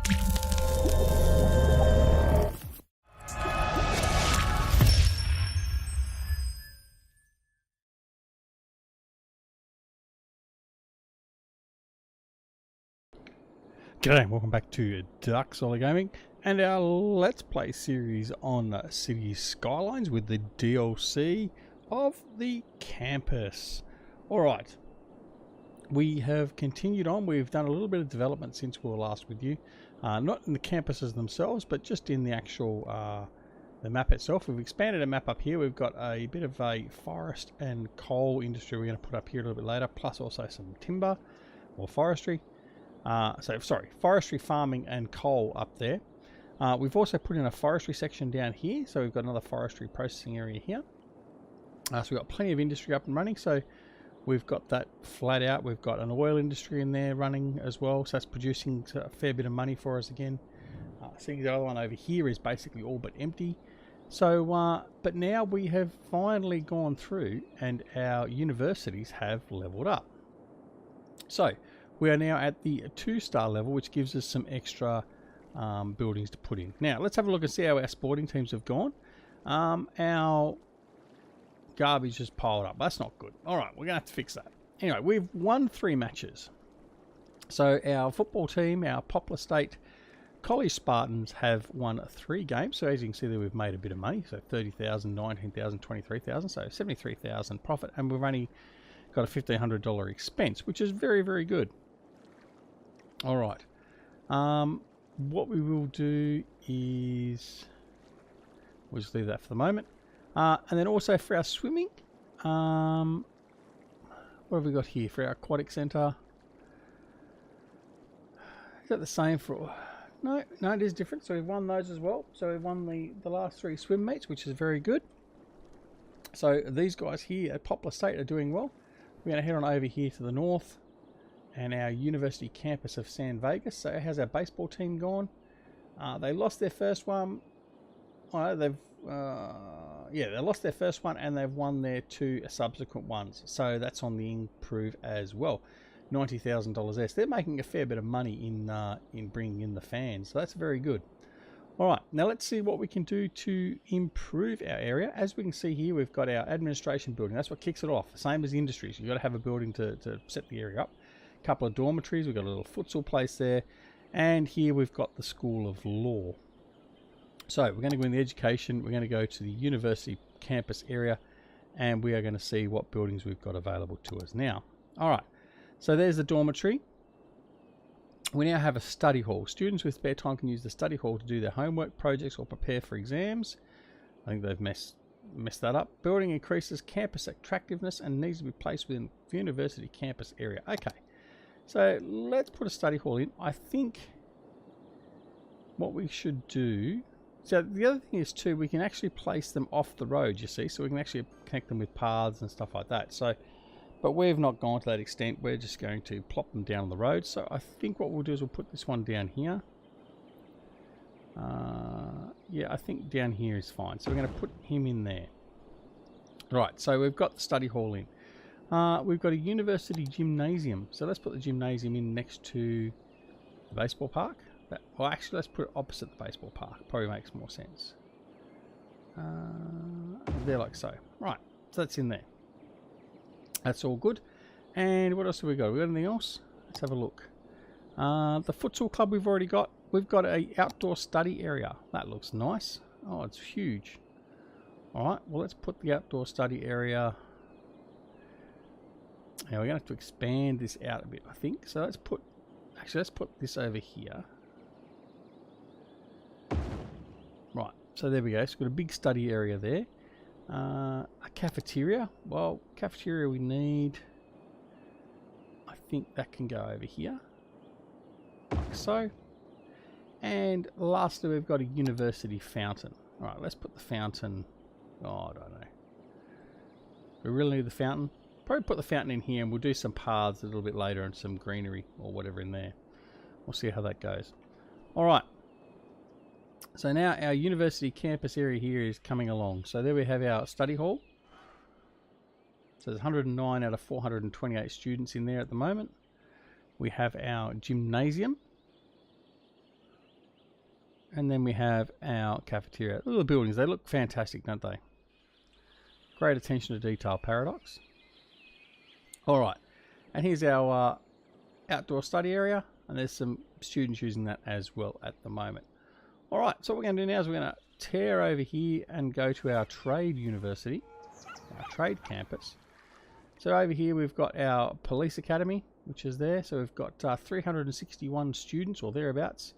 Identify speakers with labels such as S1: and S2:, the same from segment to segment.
S1: G'day and welcome back to DuckZorly Gaming and our Let's Play series on Cities Skylines with the DLC of the campus. Alright, we have continued on. We've done a little bit of development since we were last with you. Not in the campuses themselves, but just in the actual the map itself. We've expanded a map up here. We've got a bit of a forest and coal industry we're going to put up here a little bit later, plus also some timber or forestry. Forestry, farming and coal up there. We've also put in a forestry section down here, so we've got another forestry processing area here. So we've got plenty of industry up and running, so we've got that flat out. We've got an oil industry in there running as well, so that's producing a fair bit of money for us again. Seeing the other one over here is basically all but empty. So, but now we have finally gone through and our universities have leveled up. So, we are now at the 2-star level, which gives us some extra buildings to put in. Now, let's have a look and see how our sporting teams have gone. Our garbage just piled up. That's not good. All right, we're going to have to fix that. Anyway, we've won 3 matches. So our football team, our Poplar State College Spartans have won 3 games. So as you can see there, we've made a bit of money. So 30,000, 19,000, 23,000. So 73,000 profit. And we've only got a $1,500 expense, which is very, very good. All right. What we will do is we'll just leave that for the moment. And then also for our swimming, what have we got here for our aquatic centre? Is that the same for? No, it is different. So we've won those as well. So we've won the last 3 swim meets, which is very good. So these guys here at Poplar State are doing well. We're going to head on over here to the north and our university campus of San Vegas. So how's our baseball team gone? They lost their first one. They lost their first one and they've won their 2 subsequent ones. So that's on the improve as well. $90,000 there. So they're making a fair bit of money in bringing in the fans. So that's very good. All right, now let's see what we can do to improve our area. As we can see here, we've got our administration building. That's what kicks it off. Same as industries. You've got to have a building to set the area up. A couple of dormitories. We've got a little futsal place there. And here we've got the School of Law. So we're going to go in the education. We're going to go to the university campus area. And we are going to see what buildings we've got available to us now. All right, so there's the dormitory. We now have a study hall. Students with spare time can use the study hall to do their homework, projects, or prepare for exams. I think they've messed that up. Building increases campus attractiveness and needs to be placed within the university campus area. Okay, so let's put a study hall in. I think what we should do... So the other thing is too, we can actually place them off the road, you see. So we can actually connect them with paths and stuff like that. So... But we've not gone to that extent. We're just going to plop them down the road. So I think what we'll do is we'll put this one down here. Yeah, I think down here is fine. So we're going to put him in there. Right, so we've got the study hall in. We've got a university gymnasium. So let's put the gymnasium in next to the baseball park. Well, actually, let's put it opposite the baseball park. Probably makes more sense. There like so. Right, so that's in there. That's all good. And what else have we got? We got anything else? Let's have a look. The futsal club we've already got. We've got a outdoor study area. That looks nice. Oh, it's huge. All right. Well, let's put the outdoor study area. Now we're going to have to expand this out a bit, I think. So let's put this over here. Right. So there we go. So we've got a big study area there. A cafeteria. Well, cafeteria we need. I think that can go over here, like so. And lastly, we've got a university fountain. All right, let's put the fountain. Oh, I don't know. We really need the fountain. Probably put the fountain in here, and we'll do some paths a little bit later and some greenery or whatever in there. We'll see how that goes. All right. So now our university campus area here is coming along. So there we have our study hall. So there's 109 out of 428 students in there at the moment. We have our gymnasium. And then we have our cafeteria. Little buildings, they look fantastic, don't they? Great attention to detail paradox. Alright, and here's our outdoor study area, and there's some students using that as well at the moment. Alright, so what we're going to do now is we're going to tear over here and go to our trade university, our trade campus. So over here we've got our police academy, which is there. So we've got 361 students or thereabouts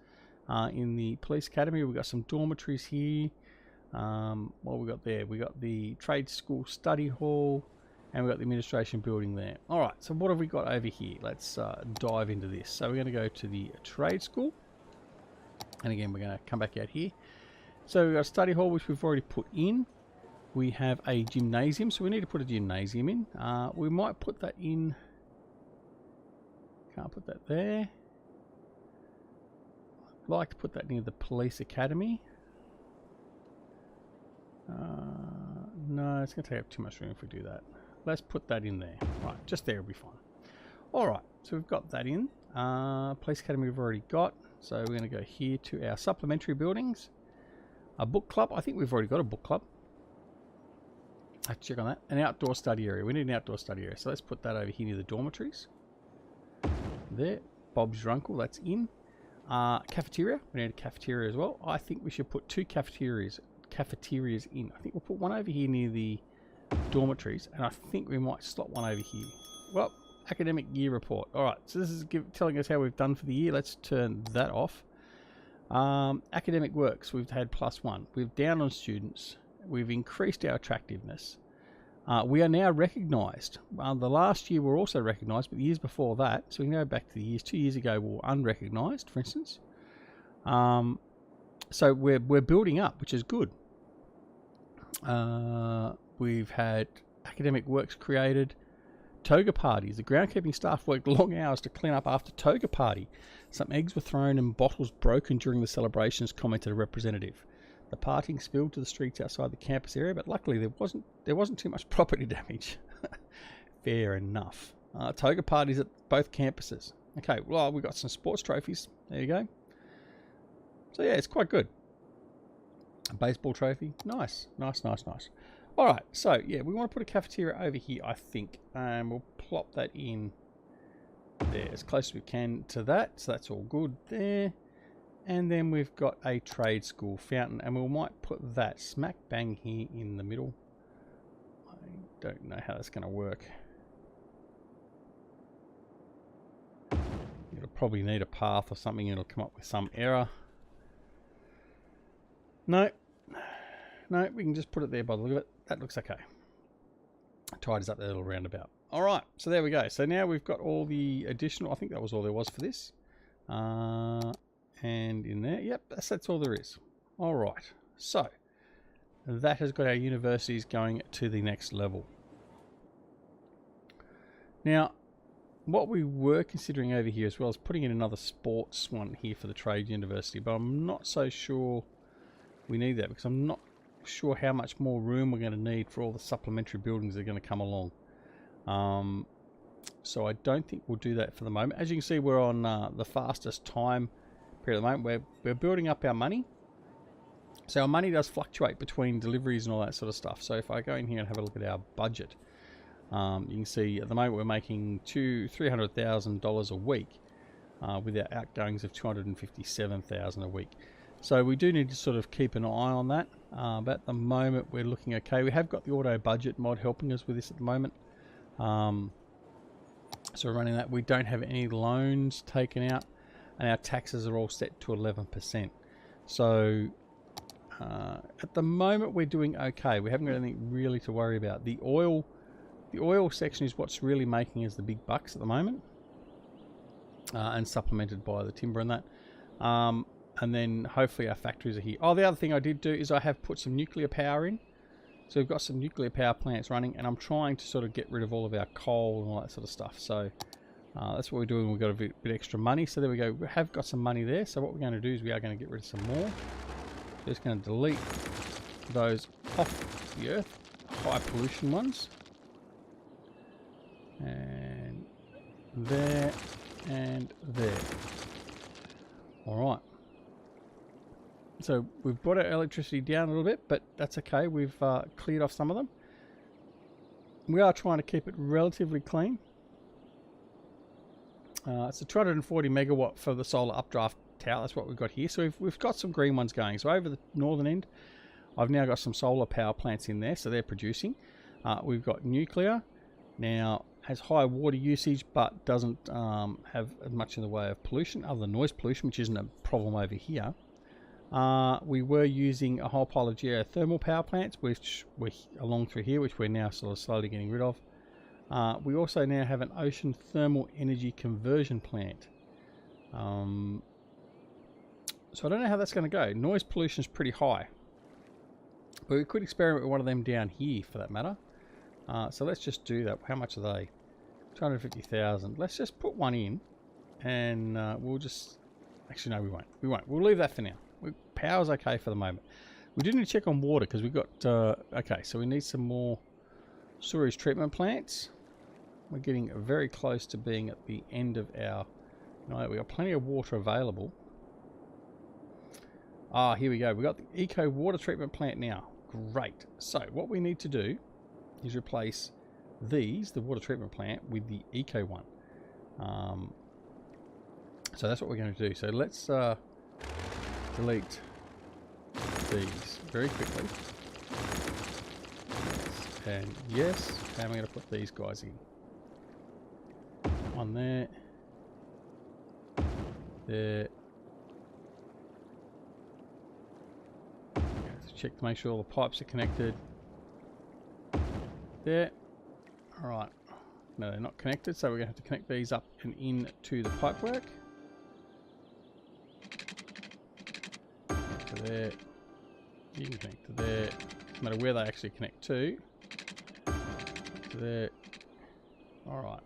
S1: in the police academy. We've got some dormitories here. What we got there? We got the trade school study hall, and we've got the administration building there. All right, so what have we got over here? Let's dive into this. So we're going to go to the trade school, and again we're going to come back out here. So we've got a study hall, which we've already put in. We have a gymnasium, so we need to put a gymnasium in. We might put that in. Can't put that there. I'd like to put that near the police academy. No, it's going to take up too much room if we do that. Let's put that in there. Right, just there will be fine. Alright, so we've got that in. Police academy we've already got. So we're going to go here to our supplementary buildings. A book club. I think we've already got a book club. I have to check on that. An outdoor study area. We need an outdoor study area. So let's put that over here near the dormitories. There. Bob's your uncle. That's in. Cafeteria. We need a cafeteria as well. I think we should put two cafeterias in. I think we'll put one over here near the dormitories, and I think we might slot one over here. Well, academic year report. Alright, so this is telling us how we've done for the year. Let's turn that off. Academic works, we've had +1. We've down on students. We've increased our attractiveness. We are now recognised. The last year we were also recognised, but the years before that, so we can go back to the years. 2 years ago we were unrecognised, for instance. So we're building up, which is good. We've had academic works created. Toga parties. The groundkeeping staff worked long hours to clean up after toga party. Some eggs were thrown and bottles broken during the celebrations, commented a representative. The partying spilled to the streets outside the campus area, but luckily there wasn't too much property damage. Fair enough. Toga parties at both campuses. Okay, well, we've got some sports trophies. There you go. So yeah, it's quite good. A baseball trophy. Nice. Alright, so yeah, we want to put a cafeteria over here, I think. And we'll plop that in there as close as we can to that. So that's all good there. And then we've got a trade school fountain, and we might put that smack bang here in the middle. I don't know how that's going to work. It'll probably need a path or something. It'll come up with some error. No, we can just put it there by the look of it. That looks okay. Tidies up that little roundabout. All right, so there we go. So now we've got all the additional. I think that was all there was for this. And in there, yep, that's all there is. All right, so that has got our universities going to the next level. Now, what we were considering over here as well is putting in another sports one here for the trade university, but I'm not so sure we need that because I'm not sure how much more room we're going to need for all the supplementary buildings that are going to come along. So I don't think we'll do that for the moment. As you can see, we're on the fastest time period at the moment. We're building up our money. So our money does fluctuate between deliveries and all that sort of stuff. So if I go in here and have a look at our budget, you can see at the moment we're making $300,000 a week with our outgoings of $257,000 a week. So we do need to sort of keep an eye on that. But at the moment we're looking okay. We have got the auto budget mod helping us with this at the moment. So we're running that. We don't have any loans taken out, and our taxes are all set to 11%. So at the moment we're doing okay. We haven't got anything really to worry about. The oil section is what's really making us the big bucks at the moment, and supplemented by the timber and that. And then hopefully our factories are here. Oh, the other thing I did do is I have put some nuclear power in. So we've got some nuclear power plants running, and I'm trying to sort of get rid of all of our coal and all that sort of stuff. So that's what we're doing. We've got a bit extra money. So there we go. We have got some money there. So what we're going to do is we are going to get rid of some more. Just going to delete those off the earth, high pollution ones. And there and there. All right. So we've brought our electricity down a little bit, but that's okay. We've cleared off some of them. We are trying to keep it relatively clean. It's a 240 megawatt for the solar updraft tower. That's what we've got here. So we've got some green ones going. So over the northern end, I've now got some solar power plants in there, so they're producing. We've got nuclear. Now, has high water usage, but doesn't have much in the way of pollution, other than noise pollution, which isn't a problem over here. We were using a whole pile of geothermal power plants, which were along through here, which we're now sort of slowly getting rid of. We also now have an ocean thermal energy conversion plant. So I don't know how that's going to go. Noise pollution is pretty high. But we could experiment with one of them down here for that matter. So let's just do that. How much are they? 250,000. Let's just put one in and we'll just... Actually, no, we won't. We won't. We'll leave that for now. Power's okay for the moment. We do need to check on water because we've got... okay, so we need some more sewage treatment plants. We're getting very close to being at the end of our... No, we've got plenty of water available. Ah, here we go. We've got the eco water treatment plant now. Great. So what we need to do is replace these, the water treatment plant, with the eco one. So that's what we're going to do. So let's delete these very quickly. Yes, and yes, and we're going to put these guys in. One there. There. Check to make sure all the pipes are connected. There. Alright. No, they're not connected, so we're going to have to connect these up and in to the pipework. To there. You can connect to there. No matter where they actually connect to. To there. Alright.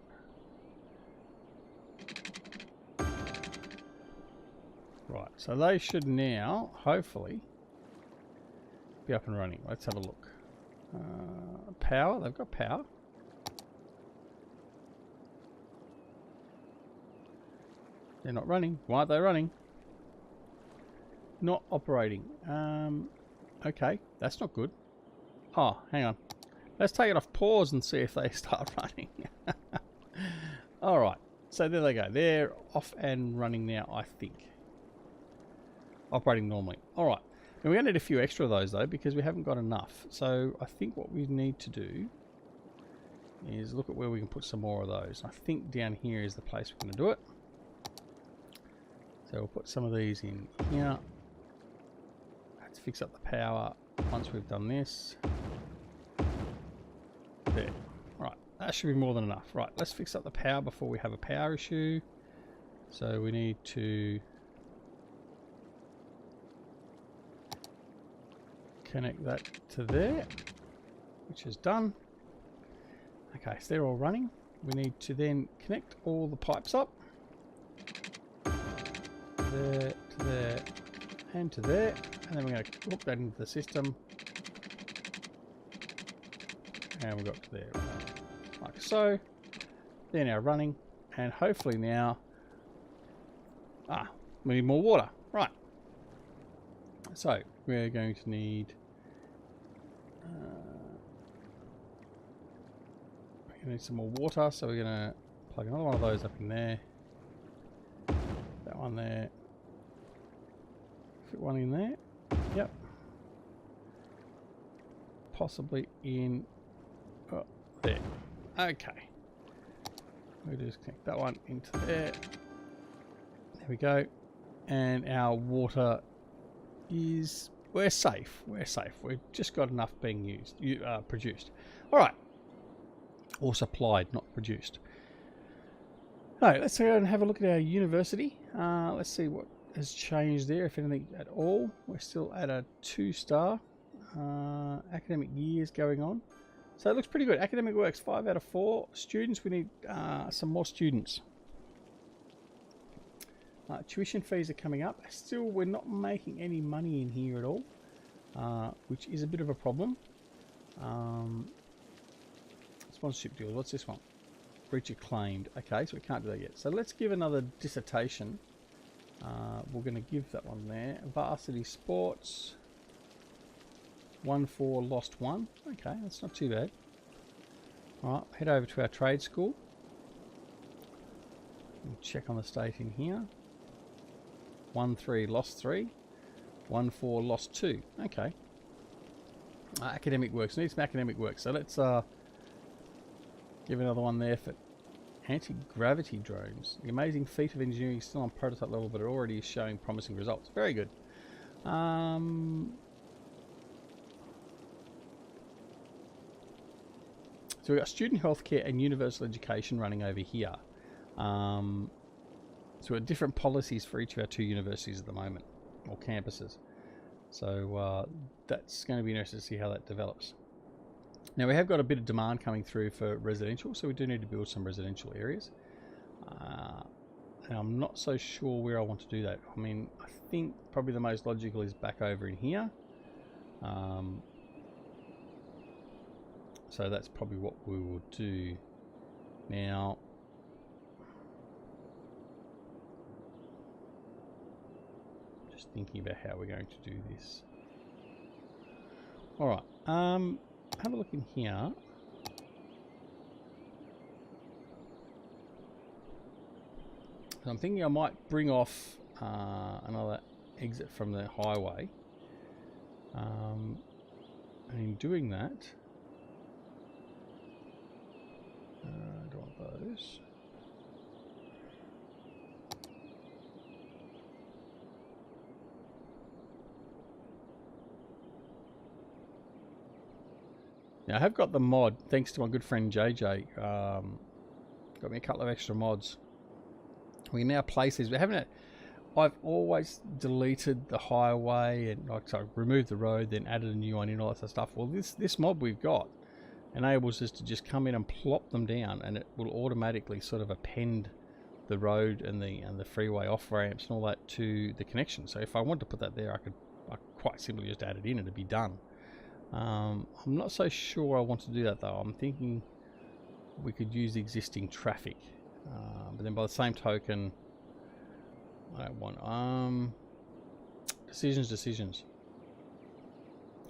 S1: Right, so they should now, hopefully, be up and running. Let's have a look. Power, they've got power. They're not running. Why aren't they running? Not operating. Okay, that's not good. Oh, hang on. Let's take it off pause and see if they start running. Alright, so there they go. They're off and running now, I think. Operating normally. Alright. Now we're going to need a few extra of those though because we haven't got enough. So I think what we need to do is look at where we can put some more of those. I think down here is the place we're going to do it. So we'll put some of these in here. Let's fix up the power once we've done this. There. Right, that should be more than enough. Right, let's fix up the power before we have a power issue. So we need to connect that to there, which is done. Okay, so they're all running. We need to then connect all the pipes up. There, to there, and to there. And then we're going to hook that into the system. And we've got to there, like so. They're now running. And hopefully now... we need more water. Right. So, we're going to need... we're going to need some more water, so we're going to plug another one of those up in there. That one there. Fit one in there. Yep. Possibly in there. Okay. We'll just connect that one into there. There we go. And our water is... We're safe. We're safe. We've just got enough being used, produced. All right. Or supplied, not produced. All right, let's go and have a look at our university. Let's see what has changed there, if anything at all. We're still at a 2-star. Academic years going on. So it looks pretty good. Academic works 5 out of 4. Students, we need some more students. Tuition fees are coming up. Still, we're not making any money in here at all, which is a bit of a problem. Sponsorship deals. What's this one? Breach claimed. Okay, so we can't do that yet. So let's give another dissertation we're going to give that one there. Varsity Sports. 1-4 lost 1. Okay, that's not too bad. Alright, head over to our trade school. We'll check on the state in here. 1-3 lost 3. 1-4 lost 2. Okay. Academic works. Need some academic work. So let's give another one there for anti-gravity drones. The amazing feat of engineering is still on prototype level, but it already is showing promising results. Very good. So we've got student healthcare and universal education running over here. So we've got different policies for each of our 2 universities at the moment, or campuses. So that's going to be interesting to see how that develops. Now we have got a bit of demand coming through for residential, so we do need to build some residential areas. And I'm not so sure where I want to do that. I mean, I think probably the most logical is back over in here. So that's probably what we will do. Now, just thinking about how we're going to do this. Alright, have a look in here. So I'm thinking I might bring off another exit from the highway. And in doing that, I don't want those. Now I have got the mod, thanks to my good friend JJ. Got me a couple of extra mods. We can now place these. We haven't. I've always deleted the highway and removed the road, then added a new one in, all that sort of stuff. Well, this mod we've got enables us to just come in and plop them down, and it will automatically sort of append the road and the freeway off ramps and all that to the connection. So if I wanted to put that there, I could quite simply just add it in and it'd be done. I'm not so sure I want to do that though. I'm thinking we could use existing traffic, but then by the same token, I don't want decisions.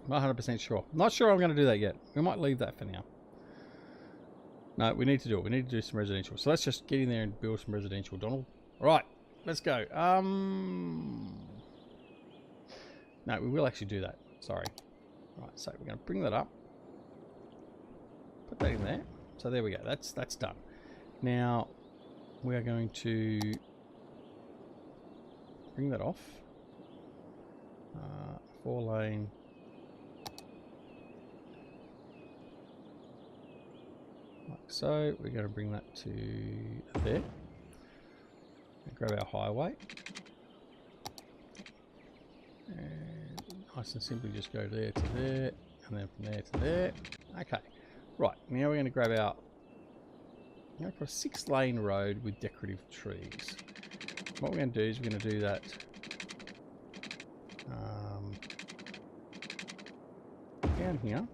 S1: I'm not 100% sure. Not sure I'm going to do that yet. We might leave that for now. No, we need to do it. We need to do some residential. So let's just get in there and build some residential, Donald. All right, let's go. No, we will actually do that. Sorry. Right, so we're going to bring that up. Put that in there. So there we go. That's done. Now we are going to bring that off. 4-lane. Like so. We're going to bring that to there. And grab our highway. And nice and simply just go there to there, and then from there to there. Okay. Right, now we're going to grab our, for a 6-lane road with decorative trees. What we're going to do is we're going to do that down here.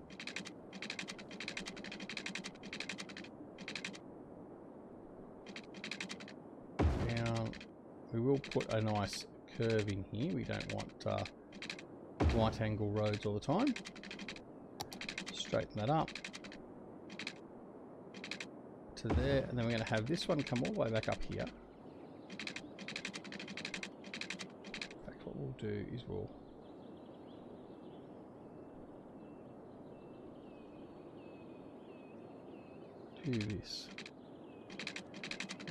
S1: Now we will put a nice curve in here. We don't want right angle roads all the time. Straighten that up to there, and then we're going to have this one come all the way back up here. In fact, what we'll do is we'll do this.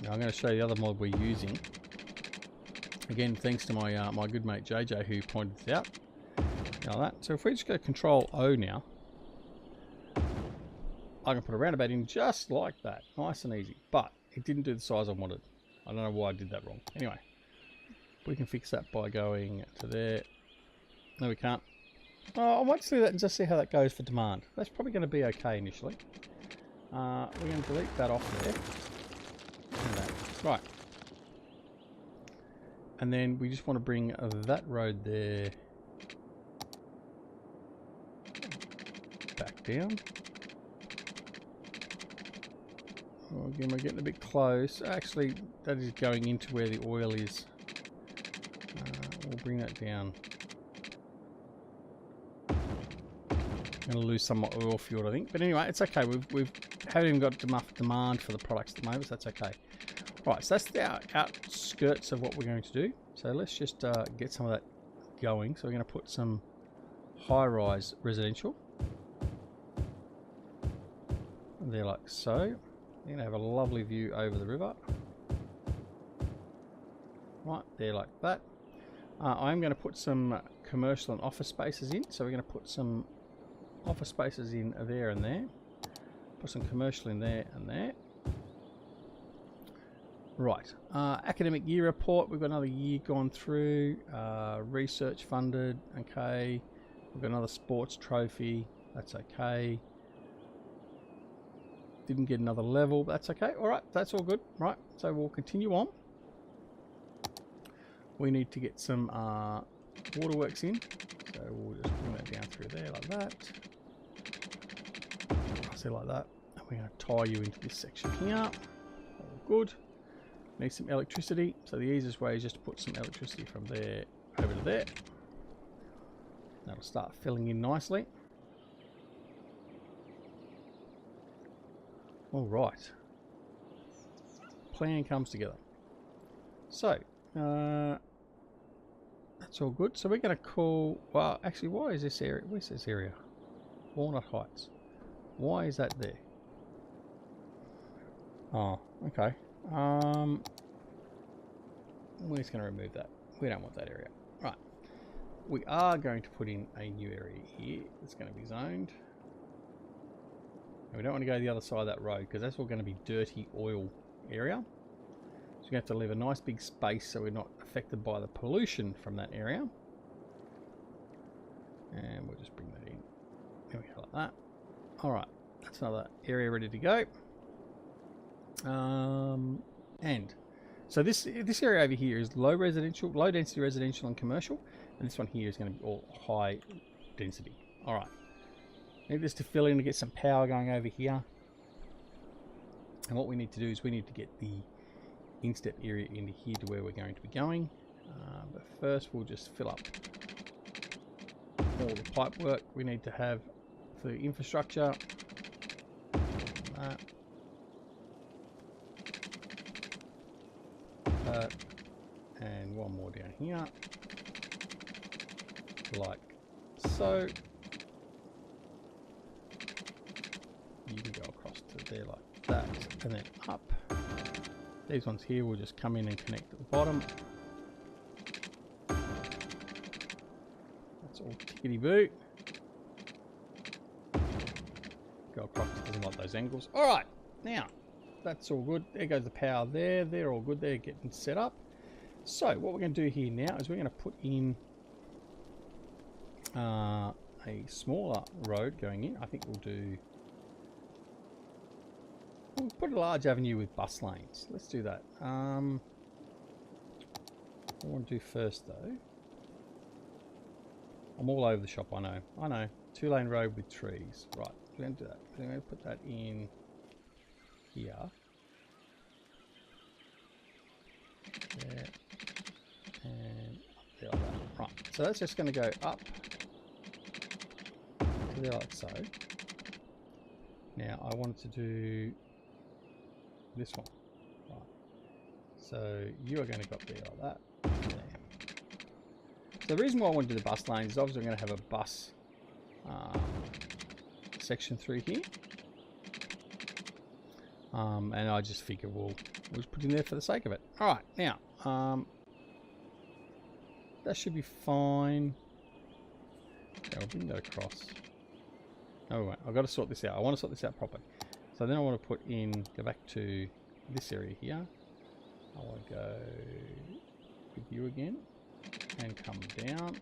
S1: Now I'm going to show you the other mod we're using. Again, thanks to my my good mate JJ who pointed this out. Like that. So if we just go Control O now, I can put a roundabout in just like that, nice and easy. But it didn't do the size I wanted. I don't know why I did that wrong. Anyway, we can fix that by going to there. No, we can't. Oh, I might just do that and just see how that goes for demand. That's probably going to be okay initially. We're going to delete that off there. And that. Right. And then we just want to bring that road there back down. Oh, again, we're getting a bit close. Actually, that is going into where the oil is. bring that down. I'm going to lose some oil field, I think. But anyway, it's okay. We've haven't even got enough demand for the products at the moment, so that's okay. Right, so that's the outskirts of what we're going to do. So let's just get some of that going. So we're going to put some high-rise residential. And they're like so. You're going to have a lovely view over the river. Right, there like that. I'm going to put some commercial and office spaces in. So we're going to put some office spaces in there and there. Put some commercial in there and there. Right, academic year report. We've got another year gone through. Research funded, okay. We've got another sports trophy. That's okay. Didn't get another level, but that's okay. All right, that's all good. Right, so we'll continue on. We need to get some waterworks in. So we'll just bring that down through there like that. See, like that. And we're going to tie you into this section here. All good. Need some electricity. So the easiest way is just to put some electricity from there over to there. That'll start filling in nicely. All right. Plan comes together. So, that's all good. So we're going to call, well, actually, why is this area, where's this area? Walnut Heights. Why is that there? Oh, okay. We're just going to remove that. We don't want that area. Right. We are going to put in a new area here. It's going to be zoned. And we don't want to go to the other side of that road because that's all going to be dirty oil area. So we have to leave a nice big space so we're not affected by the pollution from that area. And we'll just bring that in. There we go, like that. Alright, that's another area ready to go. And so this area over here is low density residential and commercial. And this one here is going to be all high density. Alright. Need this to fill in to get some power going over here. And what we need to do is we need to get the instep area into here to where we're going to be going. But first we'll just fill up all the pipe work we need to have for the infrastructure. And one more down here. Like so. You can go across to there like that and then up. These ones here will just come in and connect at the bottom. That's all tickety-boo. Go across, doesn't like those angles. Alright, now, that's all good. There goes the power there. They're all good. They're getting set up. So, what we're going to do here now is we're going to put in a smaller road going in. I think we'll put a large avenue with bus lanes. Let's do that. What I want to do first though, I'm all over the shop, I know. 2-lane road with trees. Right, we're going to do that. We're going to put that in here. There. And up there like that. Right, so that's just going to go up to there like so. Now I wanted to do this one. Right. So you are going to go up there like that. There. So the reason why I want to do the bus lanes is obviously I'm going to have a bus section through here. And I just figure we'll just put in there for the sake of it. Alright, now that should be fine. Okay, I'll bring that across. Oh wait, I've got to sort this out. I want to sort this out properly. So then I want to put in, go back to this area here. I want to go with you again and come down.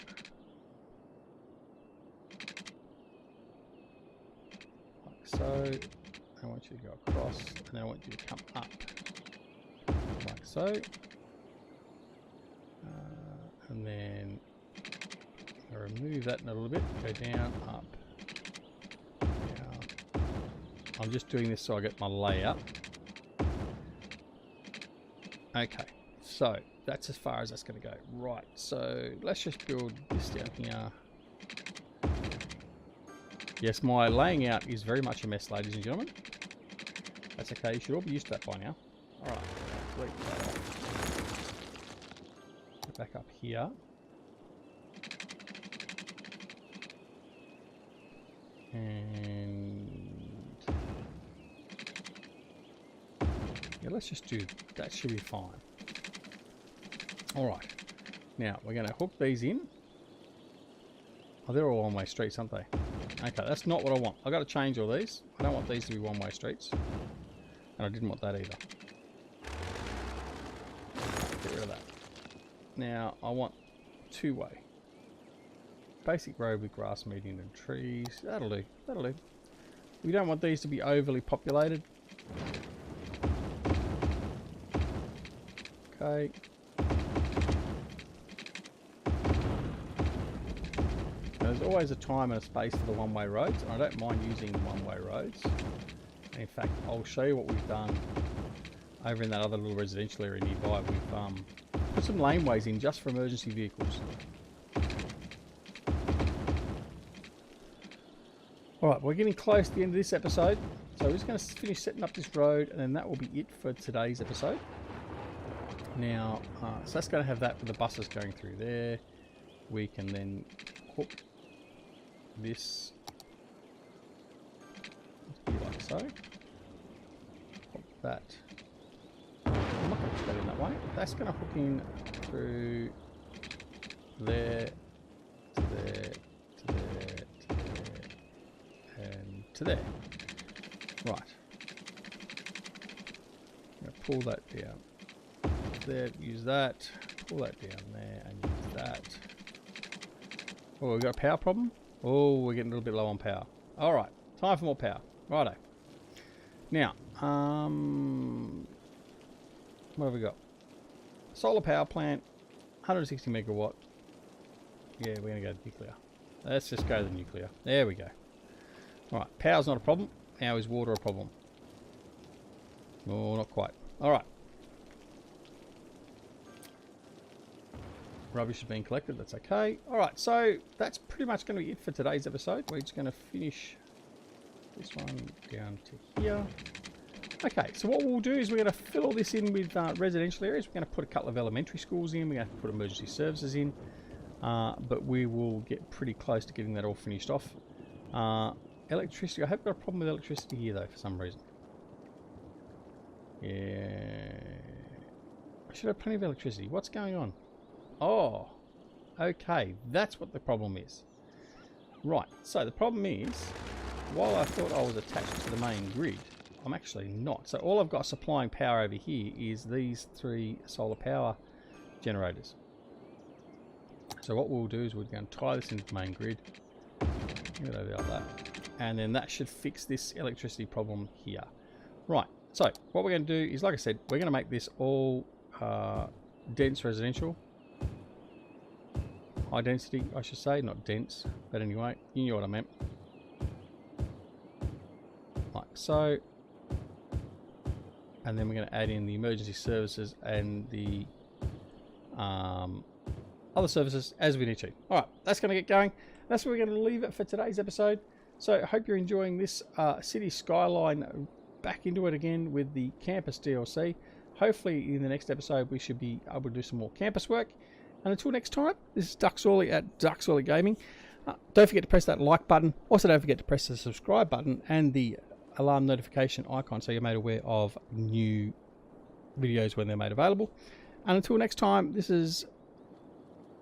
S1: Like so. I want you to go across and I want you to come up. Like so. And then I'll remove that in a little bit. Go down, up. I'm just doing this so I get my layout. Okay, so that's as far as that's going to go. Right, so let's just build this down here. Yes, my laying out is very much a mess, ladies and gentlemen. That's okay, you should all be used to that by now. Alright, delete that off. Get back up here. And yeah, let's just do that, should be fine. Alright, now we're going to hook these in. Oh, they're all one-way streets, aren't they? Okay, that's not what I want. I've got to change all these. I don't want these to be one-way streets. And I didn't want that either. Get rid of that. Now, I want two-way. Basic road with grass median and trees. That'll do. That'll do. We don't want these to be overly populated. Okay. There's always a time and a space for the one-way roads. I don't mind using one-way roads. In fact, I'll show you what we've done over in that other little residential area nearby. We've put some laneways in just for emergency vehicles. Alright, we're getting close to the end of this episode. So we're just going to finish setting up this road and then that will be it for today's episode. Now, so that's going to have that with the buses going through there. We can then hook this like so. Hook that. I'm not going to put that in that way. That's going to hook in through there, to there, to there, to there, and to there. Right. I'm going to pull that down there, use that, pull that down there, and use that. Oh, we've got a power problem? Oh, we're getting a little bit low on power. Alright, time for more power. Righto. Now, what have we got? Solar power plant, 160 megawatt. Yeah, we're going to go to nuclear. Let's just go to the nuclear. There we go. Alright, power's not a problem. Now is water a problem? Oh, not quite. Alright. Rubbish is being collected, that's okay. Alright, so that's pretty much going to be it for today's episode. We're just going to finish this one down to here. Okay, so what we'll do is we're going to fill all this in with residential areas. We're going to put a couple of elementary schools in. We're going to put emergency services in. But we will get pretty close to getting that all finished off. Electricity, I have got a problem with electricity here though for some reason. Yeah, I should have plenty of electricity. What's going on? Oh, okay, that's what the problem is. Right, so the problem is, while I thought I was attached to the main grid, I'm actually not. So all I've got supplying power over here is these 3 solar power generators. So what we'll do is we're going to tie this into the main grid. Get over like that. And then that should fix this electricity problem here. Right, so what we're going to do is, like I said, we're going to make this all dense residential. High density, I should say, not dense, but anyway, you knew what I meant. Like so. And then we're going to add in the emergency services and the other services as we need to. Alright, that's going to get going. That's where we're going to leave it for today's episode. So I hope you're enjoying this City Skyline, back into it again with the campus DLC. Hopefully in the next episode we should be able to do some more campus work. And until next time, this is DuckZorly at DuckZorly Gaming. Don't forget to press that like button. Also don't forget to press the subscribe button and the alarm notification icon so you're made aware of new videos when they're made available. And until next time, this is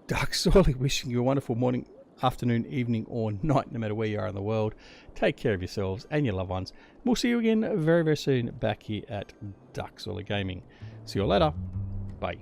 S1: DuckZorly wishing you a wonderful morning, afternoon, evening or night, no matter where you are in the world. Take care of yourselves and your loved ones. We'll see you again very, very soon back here at DuckZorly Gaming. See you later. Bye.